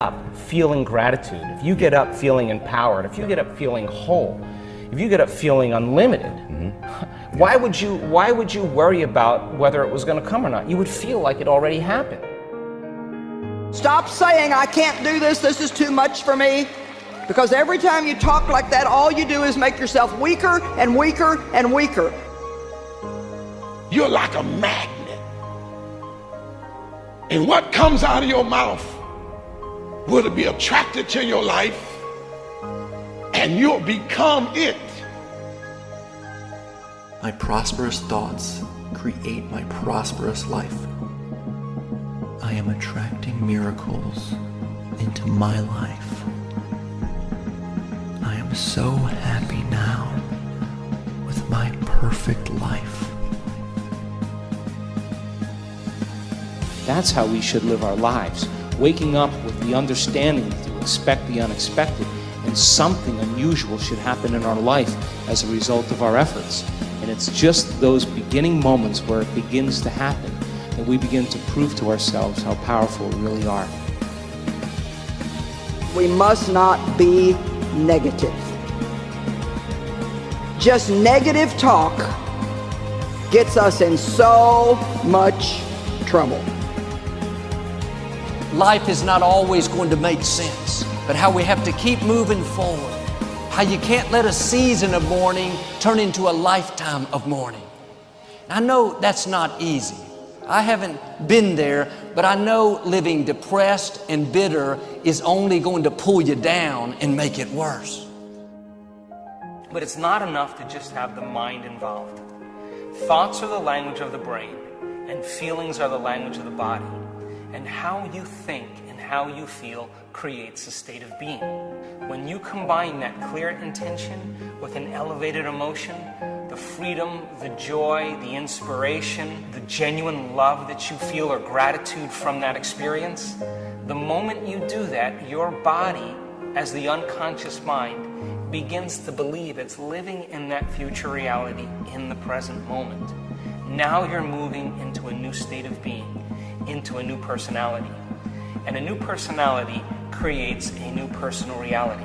up feeling gratitude, if you get up feeling empowered, if you get up feeling whole, if you get up feeling unlimited, why would you worry about whether it was going to come or not? You would feel like it already happened. Stop saying, I can't do this is too much for me. Because every time you talk like that, all you do is make yourself weaker and weaker and weaker. You're like a magnet. And what comes out of your mouth will be attracted to your life, and you'll become it. My prosperous thoughts create my prosperous life. I am attracting miracles into my life. I am so happy now with my perfect life. That's how we should live our lives, waking up with the understanding to expect the unexpected, and something unusual should happen in our life as a result of our efforts. And it's just those beginning moments where it begins to happen that we begin to prove to ourselves how powerful we really are. We must not be negative. Just negative talk gets us in so much trouble. Life is not always going to make sense, but how we have to keep moving forward. How you can't let a season of mourning turn into a lifetime of mourning. I know that's not easy. I haven't been there, but I know living depressed and bitter is only going to pull you down and make it worse. But it's not enough to just have the mind involved. Thoughts are the language of the brain, and feelings are the language of the body. And how you think and how you feel creates a state of being. When you combine that clear intention with an elevated emotion, the freedom, the joy, the inspiration, the genuine love that you feel or gratitude from that experience, the moment you do that, your body, as the unconscious mind, begins to believe it's living in that future reality in the present moment. Now you're moving into a new state of being, into a new personality. And a new personality creates a new personal reality.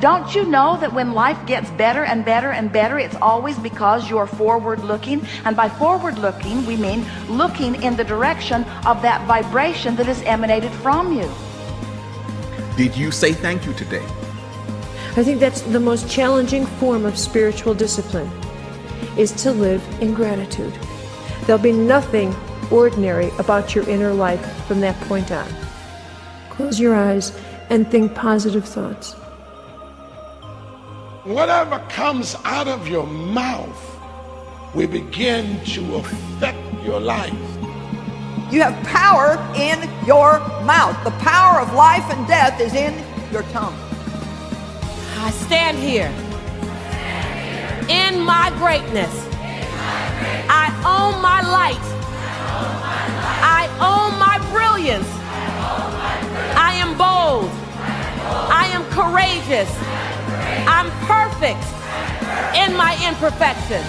Don't you know that when life gets better and better and better, it's always because you're forward looking? And by forward looking, we mean looking in the direction of that vibration that is emanated from you. Did you say thank you today? I think that's the most challenging form of spiritual discipline, is to live in gratitude. There'll be nothing ordinary about your inner life from that point on. Close your eyes and think positive thoughts. Whatever comes out of your mouth will begin to affect your life. You have power in your mouth. The power of life and death is in your tongue. I stand here in my greatness. I own my light. I own my brilliance. I am bold. I am courageous. I'm perfect in my imperfection.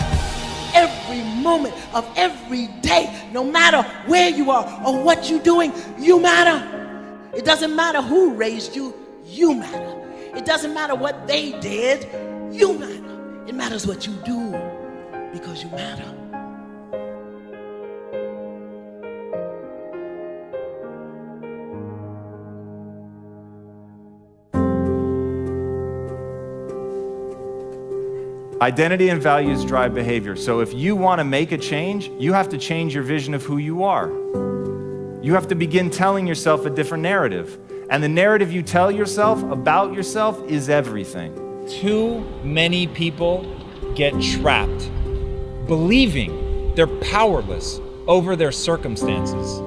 Every moment of every day, no matter where you are or what you're doing, you matter. It doesn't matter who raised you, you matter. It doesn't matter what they did, you matter. It matters what you do, because you matter. Identity and values drive behavior. So if you want to make a change, you have to change your vision of who you are. You have to begin telling yourself a different narrative. And the narrative you tell yourself about yourself is everything. Too many people get trapped, believing they're powerless over their circumstances.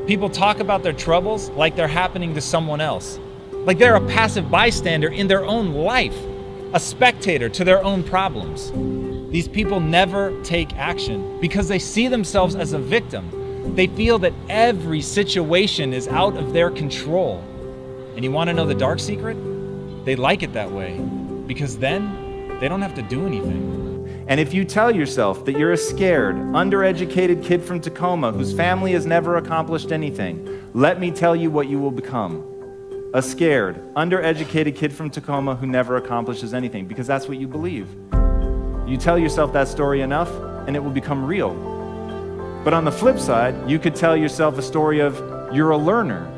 People talk about their troubles like they're happening to someone else, like they're a passive bystander in their own life, a spectator to their own problems. These people never take action because they see themselves as a victim. They feel that every situation is out of their control. And you want to know the dark secret? They like it that way because then they don't have to do anything. And if you tell yourself that you're a scared, undereducated kid from Tacoma whose family has never accomplished anything, let me tell you what you will become. a scared, undereducated kid from Tacoma who never accomplishes anything, because that's what you believe. You tell yourself that story enough, and it will become real. But on the flip side, you could tell yourself a story of you're a learner.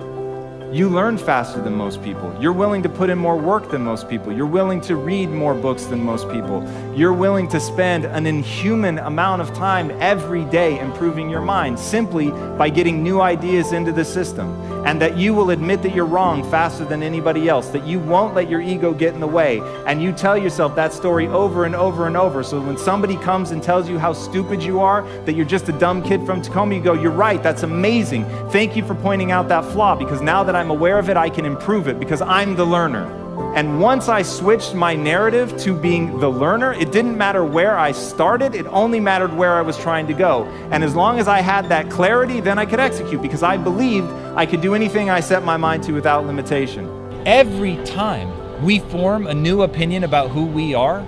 You learn faster than most people. You're willing to put in more work than most people. You're willing to read more books than most people. You're willing to spend an inhuman amount of time every day improving your mind simply by getting new ideas into the system. And that you will admit that you're wrong faster than anybody else, that you won't let your ego get in the way. And you tell yourself that story over and over and over. So when somebody comes and tells you how stupid you are, that you're just a dumb kid from Tacoma, you go, you're right, that's amazing. Thank you for pointing out that flaw, because now that I'm aware of it, I can improve it because I'm the learner. And once I switched my narrative to being the learner, it didn't matter where I started, it only mattered where I was trying to go. And as long as I had that clarity, then I could execute, because I believed I could do anything I set my mind to without limitation. Every time we form a new opinion about who we are,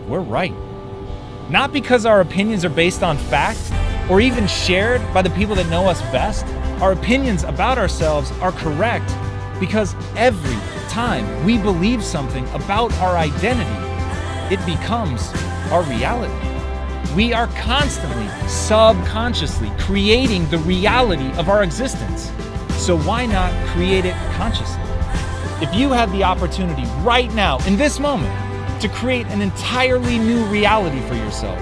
we're right. Not because our opinions are based on fact or even shared by the people that know us best. Our opinions about ourselves are correct because every time we believe something about our identity, it becomes our reality. We are constantly, subconsciously creating the reality of our existence. So why not create it consciously? If you had the opportunity right now, in this moment, to create an entirely new reality for yourself,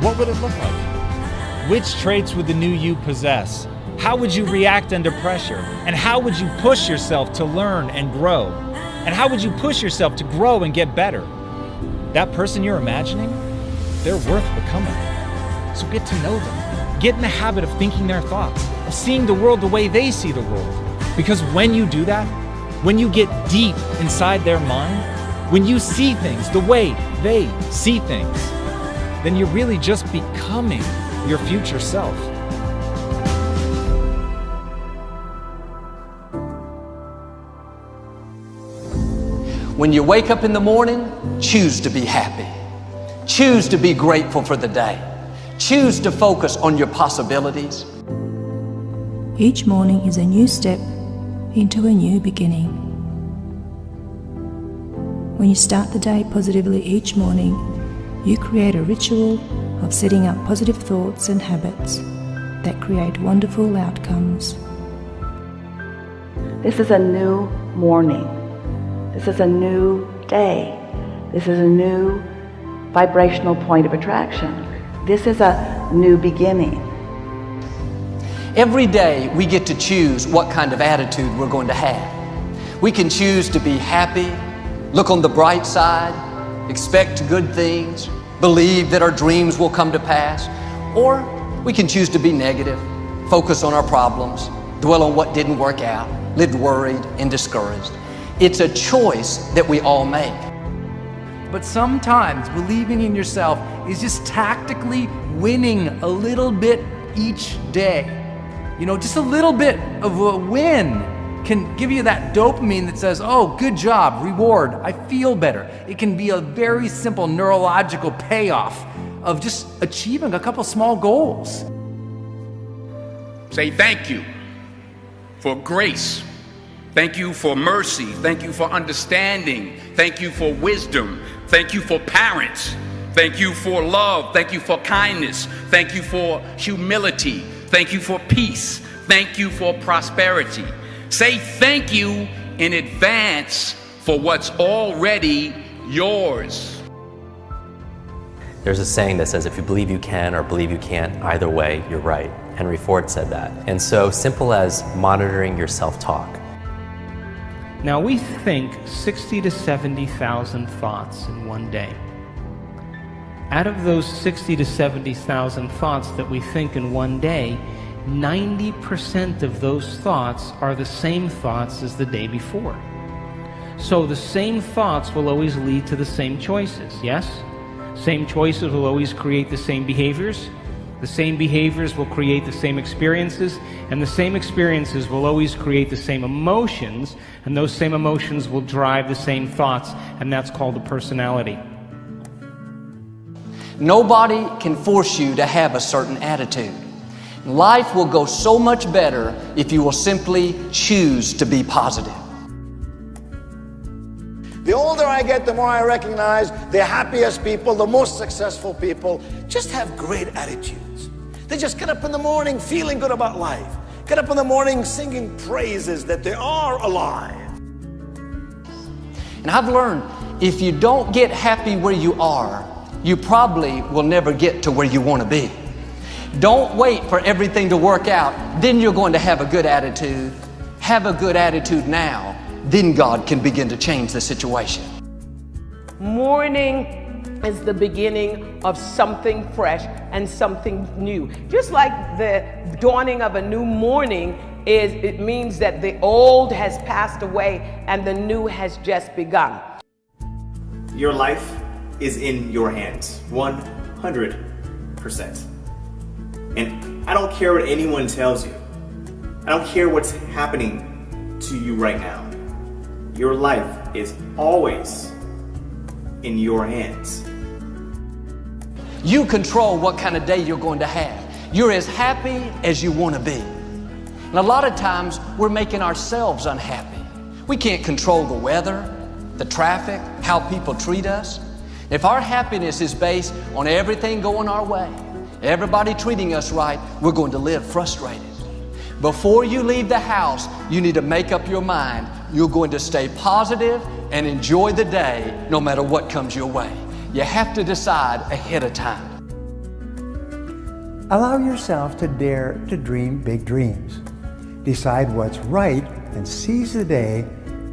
what would it look like? Which traits would the new you possess? How would you react under pressure? And how would you push yourself to learn and grow? And how would you push yourself to grow and get better? That person you're imagining, they're worth becoming. So get to know them. Get in the habit of thinking their thoughts, of seeing the world the way they see the world. Because when you do that, when you get deep inside their mind, when you see things the way they see things, then you're really just becoming your future self. When you wake up in the morning, choose to be happy. Choose to be grateful for the day. Choose to focus on your possibilities. Each morning is a new step into a new beginning. When you start the day positively each morning, you create a ritual of setting up positive thoughts and habits that create wonderful outcomes. This is a new morning. This is a new day. This is a new vibrational point of attraction. This is a new beginning. Every day we get to choose what kind of attitude we're going to have. We can choose to be happy, look on the bright side, expect good things, believe that our dreams will come to pass, or we can choose to be negative, focus on our problems, dwell on what didn't work out, live worried and discouraged. It's a choice that we all make. But sometimes believing in yourself is just tactically winning a little bit each day. You know, just a little bit of a win can give you that dopamine that says, oh, good job, reward, I feel better. It can be a very simple neurological payoff of just achieving a couple small goals. Say thank you for grace. Thank you for mercy. Thank you for understanding. Thank you for wisdom. Thank you for parents. Thank you for love. Thank you for kindness. Thank you for humility. Thank you for peace. Thank you for prosperity. Say thank you in advance for what's already yours. There's a saying that says if you believe you can or believe you can't, either way, you're right. Henry Ford said that. And so simple as monitoring your self-talk. Now we think 60 to 70,000 thoughts in one day. Out of those 60 to 70,000 thoughts that we think in one day, 90% of those thoughts are the same thoughts as the day before. So the same thoughts will always lead to the same choices, yes? Same choices will always create the same behaviors. The same behaviors will create the same experiences, and the same experiences will always create the same emotions, and those same emotions will drive the same thoughts, and that's called a personality. Nobody can force you to have a certain attitude. Life will go so much better if you will simply choose to be positive. The older I get, the more I recognize the happiest people, the most successful people, just have great attitudes. They just get up in the morning feeling good about life. Get up in the morning singing praises that they are alive. And I've learned if you don't get happy where you are, you probably will never get to where you want to be. Don't wait for everything to work out, then you're going to have a good attitude. Have a good attitude now, then God can begin to change the situation. Morning is the beginning of something fresh and something new. Just like the dawning of a new morning it means that the old has passed away and the new has just begun. Your life is in your hands, 100%. And I don't care what anyone tells you. I don't care what's happening to you right now. Your life is always in your hands. You control what kind of day you're going to have. You're as happy as you want to be. And a lot of times we're making ourselves unhappy. We can't control the weather, the traffic, how people treat us. If our happiness is based on everything going our way, everybody treating us right, we're going to live frustrated. Before you leave the house, you need to make up your mind. You're going to stay positive and enjoy the day no matter what comes your way. You have to decide ahead of time. Allow yourself to dare to dream big dreams. Decide what's right and seize the day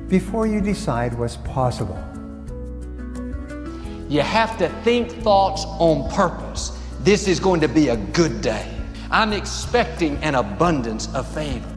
before you decide what's possible. You have to think thoughts on purpose. This is going to be a good day. I'm expecting an abundance of favor.